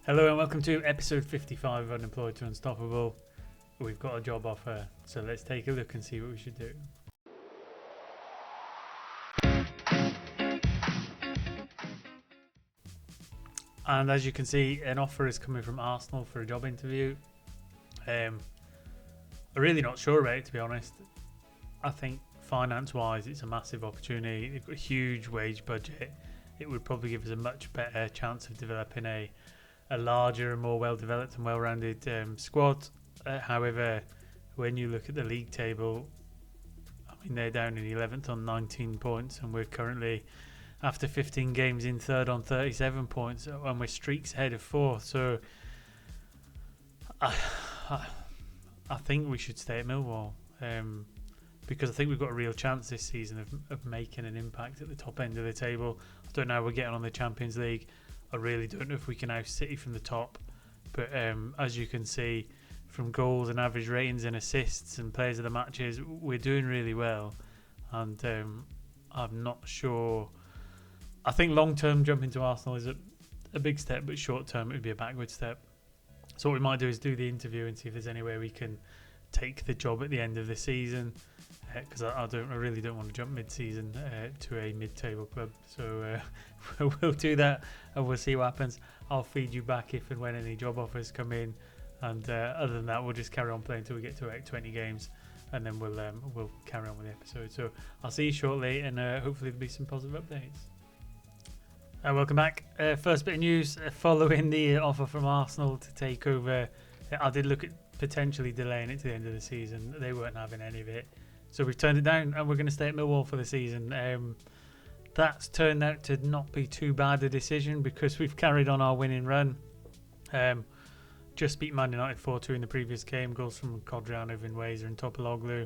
Hello and welcome to episode 55 of Unemployed to Unstoppable. We've got a job offer, so let's take a look and see what we should do. And as you can see, an offer is coming from Arsenal for a job interview. I'm really not sure about it, to be honest. I think finance-wise, it's a massive opportunity. They've got a huge wage budget. It would probably give us a much better chance of developing a larger and more well-developed and well-rounded squad. However, when you look at the league table, I mean, they're down in 11th on 19 points, and we're currently, after 15 games, in third on 37 points, and we're streaks ahead of fourth. So I think we should stay at Millwall, because I think we've got a real chance this season of making an impact at the top end of the table. I don't know how we're getting on the Champions League. I really don't know if we can oust City from the top, but as you can see from goals and average ratings and assists and players of the matches, we're doing really well, and I'm not sure. I think long-term jumping to Arsenal is a big step, but short-term it would be a backward step. So what we might do is do the interview and see if there's any way we can take the job at the end of the season, because I really don't want to jump mid-season to a mid-table club. So we'll do that and we'll see what happens. I'll feed you back if and when any job offers come in, and other than that, we'll just carry on playing until we get to about 20 games, and then we'll carry on with the episode. So I'll see you shortly, and hopefully there'll be some positive updates. Welcome back. First bit of news following the offer from Arsenal to take over. I did look at potentially delaying it to the end of the season. They weren't having any of it, so we've turned it down, and we're going to stay at Millwall for the season. That's turned out to not be too bad a decision, because we've carried on our winning run. Just beat Man United 4-2 in the previous game, goals from Codriano, Vinweza and Topologlu.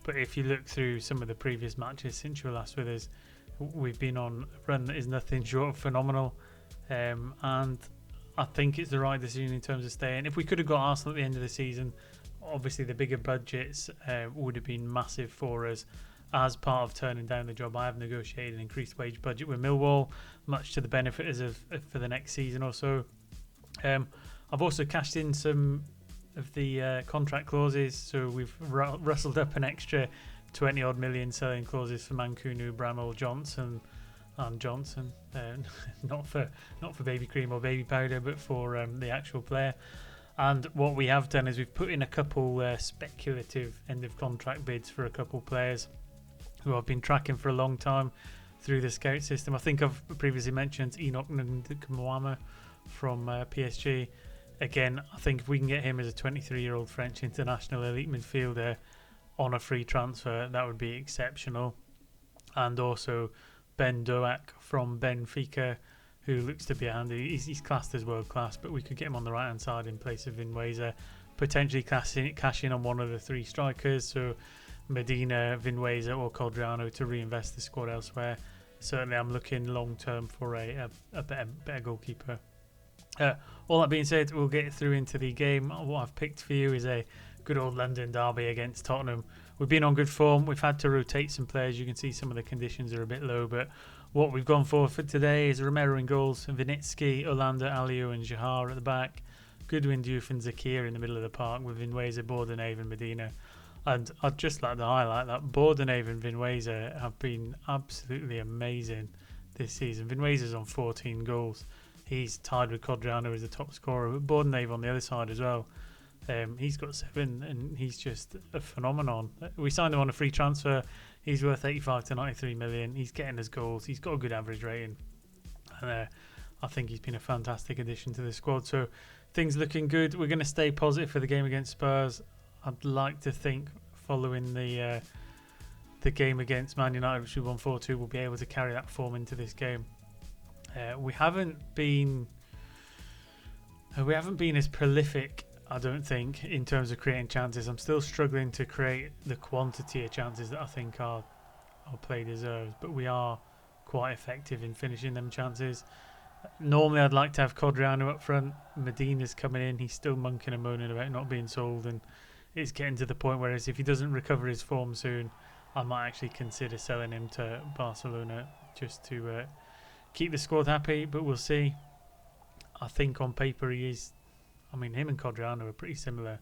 But if you look through some of the previous matches since you were last with us, we've been on a run that is nothing short of phenomenal. And I think it's the right decision in terms of staying. If we could have got Arsenal at the end of the season, obviously the bigger budgets would have been massive for us. As part of turning down the job, I have negotiated an increased wage budget with Millwall, much to the benefit of for the next season or so. I've also cashed in some of the contract clauses, so we've rustled up an extra 20 odd million selling clauses for Mancunu, Bramall, Johnson, and Johnson. Not for baby cream or baby powder, but for the actual player. And what we have done is we've put in a couple speculative end of contract bids for a couple players who I've been tracking for a long time through the scout system. I think I've previously mentioned Enoch Nkamwama from PSG. Again, I think if we can get him as a 23-year-old French international elite midfielder on a free transfer, that would be exceptional. And also Ben Doak from Benfica, who looks to be handy. He's classed as world class, but we could get him on the right hand side in place of Vinweza, potentially cash in on one of the three strikers, so Medina, Vinweza or Codriano, to reinvest the squad elsewhere. Certainly I'm looking long term for a better goalkeeper. All that being said, we'll get through into the game. What I've picked for you is a good old London derby against Tottenham. We've been on good form. We've had to rotate some players. You can see some of the conditions are a bit low, but what we've gone for today is Romero in goals, Vinitsky, Olander, Aliou and Jahar at the back, Goodwin, Diouf and Zakir in the middle of the park, with Vinweza, Bordenave and Medina. And I'd just like to highlight that Bordenave and Vinweza have been absolutely amazing this season. Vinweza's on 14 goals. He's tied with Codriano as the top scorer, but Bordenave on the other side as well. He's got 7, and he's just a phenomenon. We signed him on a free transfer. He's worth 85 to 93 million. He's getting his goals. He's got a good average rating. And I think he's been a fantastic addition to the squad. So things looking good. We're going to stay positive for the game against Spurs. I'd like to think following the game against Man United, which we won 4-2, we'll be able to carry that form into this game. We haven't been as prolific, I don't think, in terms of creating chances. I'm still struggling to create the quantity of chances that I think our play deserves, but we are quite effective in finishing them chances. Normally I'd like to have Codriano up front. Medina's coming in. He's still monkeying and moaning about not being sold, and it's getting to the point where if he doesn't recover his form soon, I might actually consider selling him to Barcelona just to keep the squad happy, but we'll see. I think on paper he is. I mean, him and Codriano are pretty similar.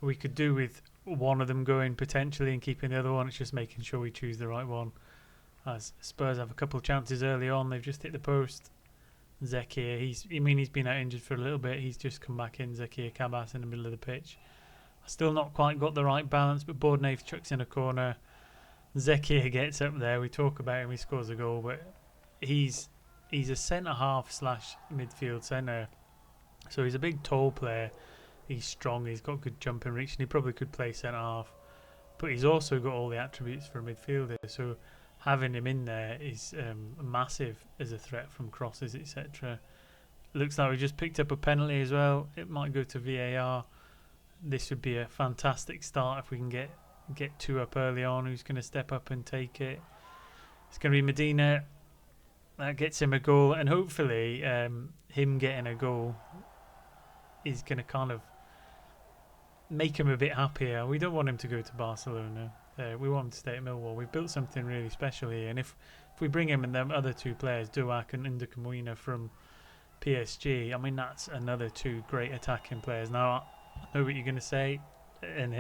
We could do with one of them going potentially and keeping the other one. It's just making sure we choose the right one. As Spurs have a couple of chances early on, they've just hit the post. Zekir, he's been out injured for a little bit. He's just come back in. Zekir Kabas in the middle of the pitch. Still not quite got the right balance, but Bordnave chucks in a corner. Zekir gets up there. We talk about him. He scores a goal, but he's a centre half / midfield centre. So he's a big, tall player. He's strong. He's got good jumping reach, and he probably could play centre half. But he's also got all the attributes for a midfielder. So having him in there is massive as a threat from crosses, etc. Looks like we just picked up a penalty as well. It might go to VAR. This would be a fantastic start if we can get 2 up early on. Who's going to step up and take it? It's going to be Medina. That gets him a goal, and hopefully him getting a goal is going to kind of make him a bit happier. We don't want him to go to Barcelona. We want him to stay at Millwall. We've built something really special here, and if we bring him and them other 2 players, Duak and Ndakamuina from PSG, I mean, that's another 2 great attacking players. Now, I know what you're going to say, and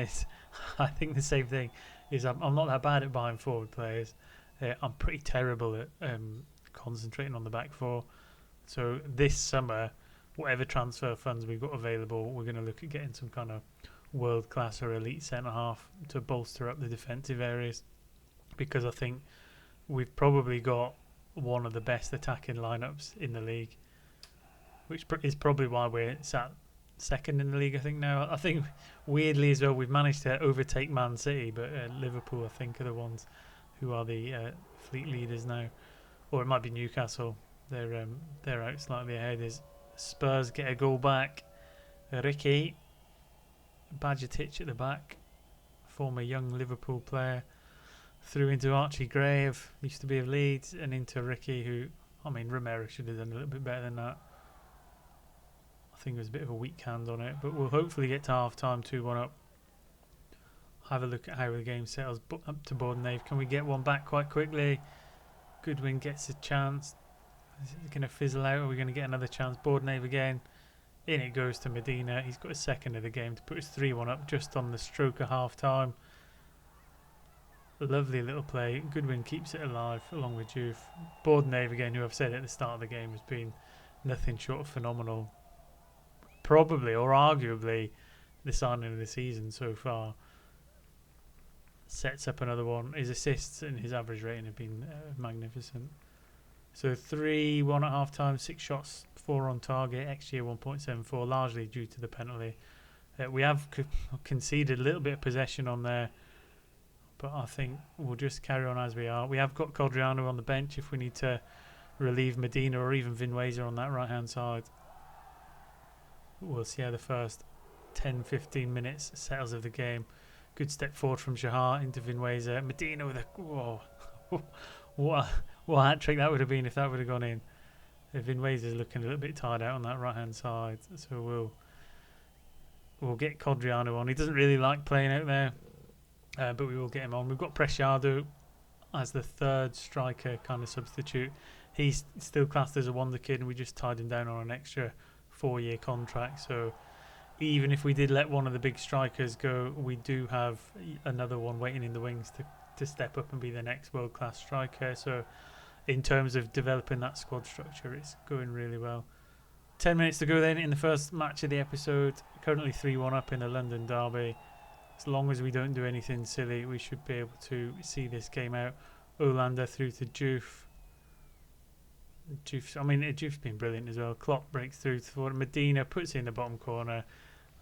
I think the same thing is I'm not that bad at buying forward players. I'm pretty terrible at concentrating on the back 4. So this summer, whatever transfer funds we've got available, we're going to look at getting some kind of world class or elite centre half to bolster up the defensive areas, because I think we've probably got one of the best attacking lineups in the league, which is probably why we're sat second in the league, I think, now. I think weirdly as well, we've managed to overtake Man City, but Liverpool, I think, are the ones who are the fleet leaders now, or it might be Newcastle. They're out slightly ahead. As Spurs get a goal back, Ricky Bajcetic at the back, former young Liverpool player, through into Archie Gray, used to be of Leeds, and into Ricky, who, I mean, Romero should have done a little bit better than that. I think there was a bit of a weak hand on it, but we'll hopefully get to half time 2-1 up. Have a look at how the game settles up to Bordnave. Can we get one back quite quickly? Goodwin gets a chance. Is it going to fizzle out? Or are we going to get another chance? Bordnave again. In it goes to Medina. He's got a second of the game to put us 3-1 up just on the stroke of half time. Lovely little play. Goodwin keeps it alive along with Juve. Bordnave again, who I've said at the start of the game has been nothing short of phenomenal. Probably or arguably the signing of the season so far. Sets up another one. His assists and his average rating have been magnificent. So 3-1 at half time, 6 shots, 4 on target, XG 1.74, largely due to the penalty. We have conceded a little bit of possession on there, but I think we'll just carry on as we are. We have got Codriano on the bench if we need to relieve Medina or even Vinweza on that right hand side. We'll see how the first 10-15 minutes settles of the game. Good step forward from Shahar into Vinweza. Medina with a... Whoa. What a hat trick that would have been if that would have gone in. Vinweza's looking a little bit tired out on that right hand side, so we'll get Codriano on. He doesn't really like playing out there, but we will get him on. We've got Preciado as the third striker kind of substitute. He's still classed as a wonder kid, and we just tied him down on an extra 4-year contract. So even if we did let one of the big strikers go, we do have another one waiting in the wings to step up and be the next world-class striker. So in terms of developing that squad structure, it's going really well. 10 minutes to go then in the first match of the episode. Currently 3-1 up in the London derby. As long as we don't do anything silly, we should be able to see this game out. Olander through to Juve. Juve's been brilliant as well. Klopp breaks through to Medina, puts it in the bottom corner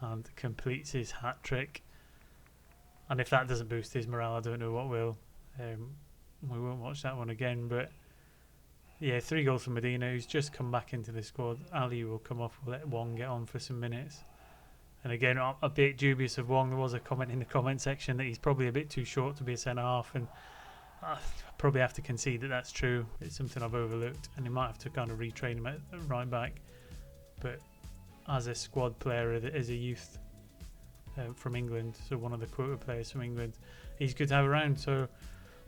and completes his hat trick. And if that doesn't boost his morale, I don't know what will. We won't watch that one again. But yeah, 3 goals from Medina, who's just come back into the squad. Ali will come off. We'll let Wong get on for some minutes. And again, a bit dubious of Wong. There was a comment in the comment section that he's probably a bit too short to be a centre half, and I probably have to concede that that's true. It's something I've overlooked, and he might have to kind of retrain him at right back. But as a squad player, as a youth from England, so one of the quota players from England, he's good to have around. So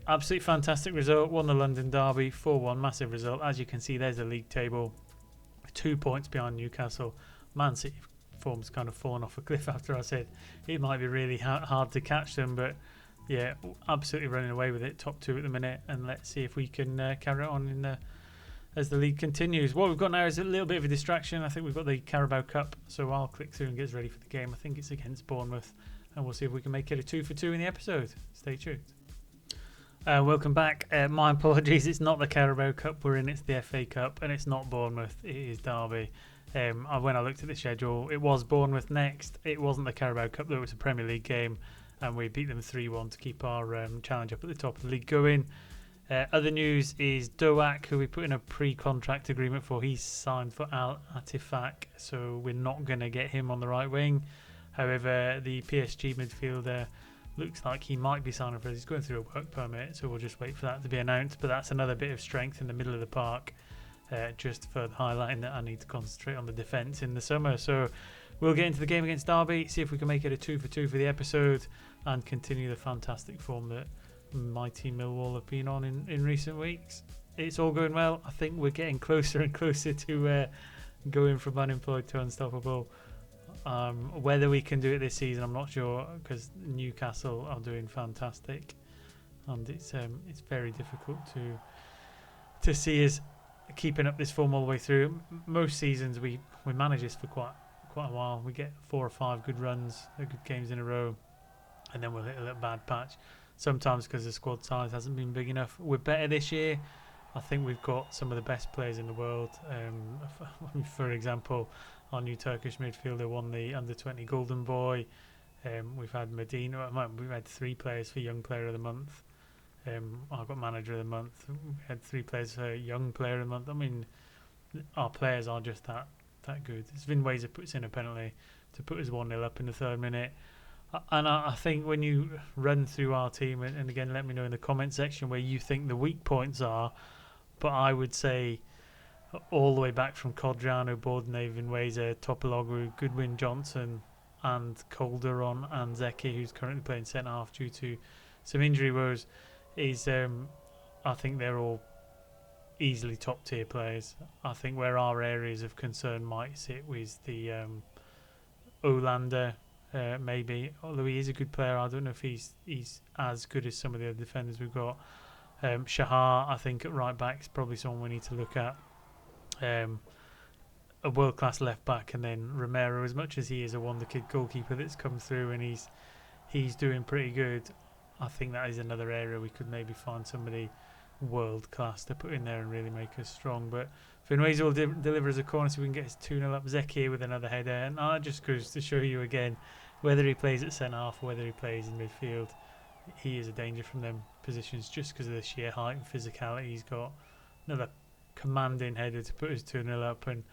absolutely fantastic result. Won the London derby 4-1, massive result. As you can see, there's the league table. 2 points behind Newcastle. Man City form's kind of fallen off a cliff after I said it might be really hard to catch them, but yeah, absolutely running away with it, top 2 at the minute, and let's see if we can carry it on in the as the league continues. What we've got now is a little bit of a distraction. I think we've got the Carabao Cup, so I'll click through and get us ready for the game. I think it's against Bournemouth, and we'll see if we can make it a 2 for 2 in the episode. Stay tuned. Welcome back. My apologies, it's not the Carabao Cup we're in, it's the FA Cup, and it's not Bournemouth, it is Derby. When I looked at the schedule, it was Bournemouth next. It wasn't the Carabao Cup, though. It was a Premier League game, and we beat them 3-1 to keep our challenge up at the top of the league going. Other news is Doak, who we put in a pre-contract agreement for. He's signed for Al Attifaq, so we're not going to get him on the right wing. However, the PSG midfielder looks like he might be signing for us. He's going through a work permit, so we'll just wait for that to be announced. But that's another bit of strength in the middle of the park, just further highlighting that I need to concentrate on the defence in the summer. So we'll get into the game against Derby, see if we can make it a 2 for 2 for the episode, and continue the fantastic form that mighty Millwall have been on in recent weeks. It's all going well. I think we're getting closer and closer to going from unemployed to unstoppable. Whether we can do it this season, I'm not sure, because Newcastle are doing fantastic, and it's very difficult to see us keeping up this form all the way through. Most seasons we manage this for quite a while. We get 4 or 5 good runs, good games in a row, and then we'll hit a little bad patch. Sometimes because the squad size hasn't been big enough. We're better this year. I think we've got some of the best players in the world. For example, our new Turkish midfielder won the under-20 Golden Boy. We've had Medina. We've had 3 players for Young Player of the Month. I've got Manager of the Month. We had 3 players for Young Player of the Month. I mean, our players are just that good. Sven Weiser puts in a penalty to put us 1-0 up in the 3rd minute. And I think when you run through our team, and again, let me know in the comment section where you think the weak points are, but I would say all the way back from Codriano, Bordenave, Weiser, Topologlu, Goodwin Johnson, and Calderon and Zeki, who's currently playing centre half due to some injury woes, is I think they're all easily top tier players. I think where our areas of concern might sit with the Olander. Maybe, although he is a good player, I don't know if he's as good as some of the other defenders we've got. Shahar, I think at right back is probably someone we need to look at. A world class left back, and then Romero, as much as he is a wonder kid goalkeeper that's come through and he's doing pretty good. I think that is another area we could maybe find somebody world class to put in there and really make us strong. But Finway's will deliver us a corner so we can get his 2-0 up. Zeki with another header, and that just goes to show you again, whether he plays at centre half or whether he plays in midfield, he is a danger from them positions just because of the sheer height and physicality. He's got another commanding header to put us 2-0 up, and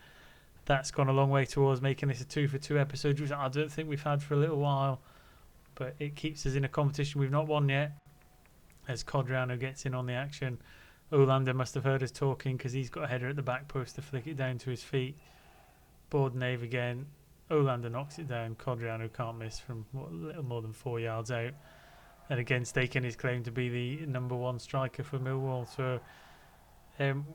that's gone a long way towards making this a 2 for 2 episode, which I don't think we've had for a little while, but it keeps us in a competition we've not won yet as Codriano gets in on the action. Olander must have heard us talking because he's got a header at the back post to flick it down to his feet. Bordenave again. Olander knocks it down. Codriano can't miss from a little more than 4 yards out. And again, staking his claim to be the number 1 striker for Millwall. So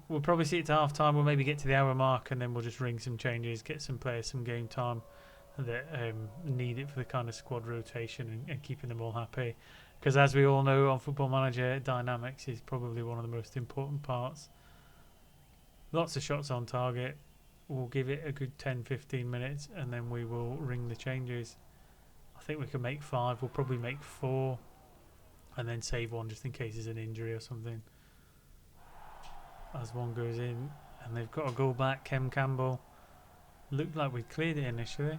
we'll probably see it to half time. We'll maybe get to the hour mark and then we'll just ring some changes, get some players some game time that need it for the kind of squad rotation and keeping them all happy. Because as we all know on Football Manager, dynamics is probably one of the most important parts. Lots of shots on target. We'll give it a good 10-15 minutes and then we will ring the changes. I think we can make 5. We'll probably make 4 and then save 1 just in case there's an injury or something. As one goes in, and they've got a goal back. Kem Campbell. Looked like we cleared it initially.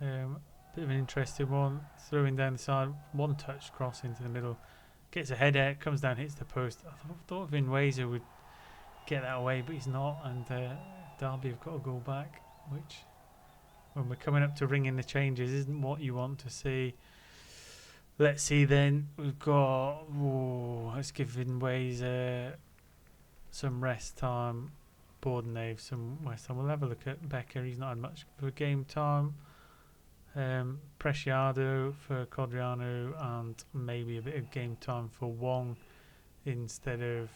Bit of an interesting one. Throwing down the side. 1 touch cross into the middle. Gets a header. Comes down, hits the post. I thought Vin Weiser would get that away, but he's not. And Derby have got a goal back, which, when we're coming up to ringing the changes, isn't what you want to see. Let's see then. We've got... let's give Vin Weiser some rest time. Bordenave some rest time. We'll have a look at Becker. He's not had much for game time. Preciado for Codriano and maybe a bit of game time for Wong instead of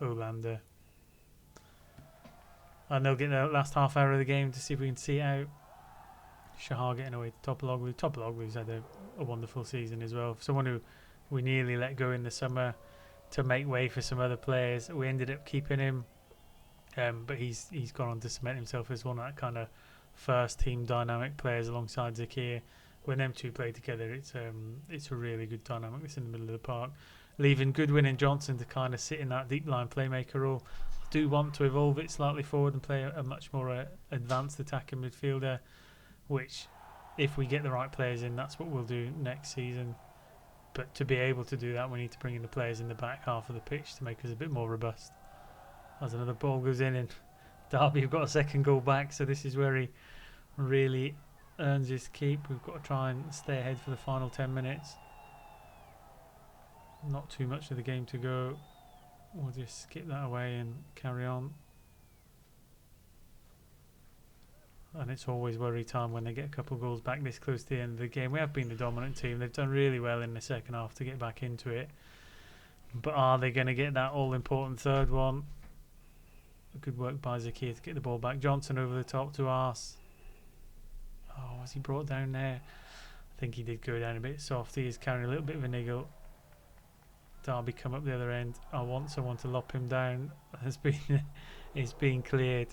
Olander. And they'll get the last half hour of the game to see if we can see it out. Shahar getting away to Topologlu. Topologlu's had a wonderful season as well. Someone who we nearly let go in the summer to make way for some other players. We ended up keeping him, but he's gone on to cement himself as one of that kind of first team dynamic players alongside Zakir. When them two play together, it's a really good dynamic that's in the middle of the park. Leaving Goodwin and Johnson to kind of sit in that deep line playmaker role. Do want to evolve it slightly forward and play a much more advanced attacking midfielder, which if we get the right players in, that's what we'll do next season. But to be able to do that, we need to bring in the players in the back half of the pitch to make us a bit more robust. As another ball goes in, and Derby have got a second goal back, so this is where he really earns his keep. We've got to try and stay ahead for the final 10 minutes. Not too much of the game to go. We'll just skip that away and carry on. And it's always worry time when they get a couple of goals back this close to the end of the game. We have been the dominant team. They've done really well in the second half to get back into it. But are they going to get that all-important third one? Good work by Zakir to get the ball back. Johnson over the top to Ars. Oh, was he brought down there? I think he did go down a bit soft. He is carrying a little bit of a niggle. Derby come up the other end. I want someone to lop him down. It's been cleared.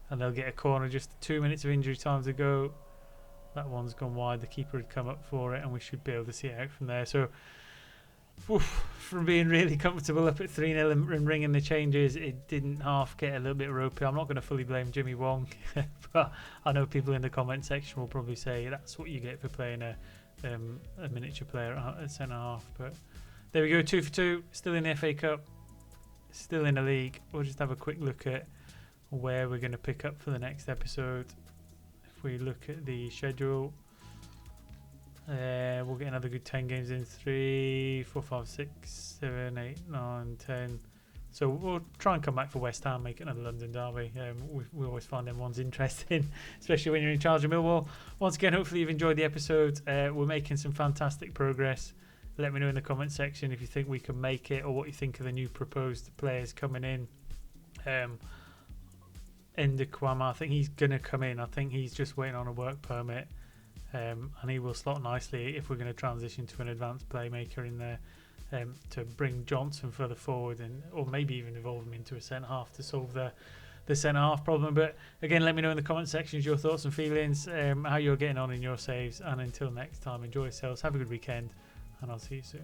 And they'll get a corner. Just 2 minutes of injury time to go. That one's gone wide. The keeper had come up for it, and we should be able to see it out from there. So, from being really comfortable up at 3-0 and ringing the changes, it didn't half get a little bit ropey. I'm not going to fully blame Jimmy Wong, but I know people in the comment section will probably say that's what you get for playing a miniature player at centre half. But there we go, 2 for 2. Still in the FA Cup. Still in the league. We'll just have a quick look at where we're going to pick up for the next episode. If we look at the schedule, we'll get another good 10 games in. 3, 4, 5, 6, 7, 8, 9, 10. So we'll try and come back for West Ham, make it another London derby. We always find them ones interesting, especially when you're in charge of Millwall. Once again, hopefully you've enjoyed the episode. We're making some fantastic progress. Let me know in the comment section if you think we can make it, or what you think of the new proposed players coming in. Kwama, I think he's going to come in. I think he's just waiting on a work permit, and he will slot nicely if we're going to transition to an advanced playmaker in there, to bring Johnson further forward, or maybe even evolve him into a centre half to solve the centre half problem. But again, let me know in the comment sections your thoughts and feelings, how you're getting on in your saves, and until next time, enjoy yourselves, have a good weekend, and I'll see you soon.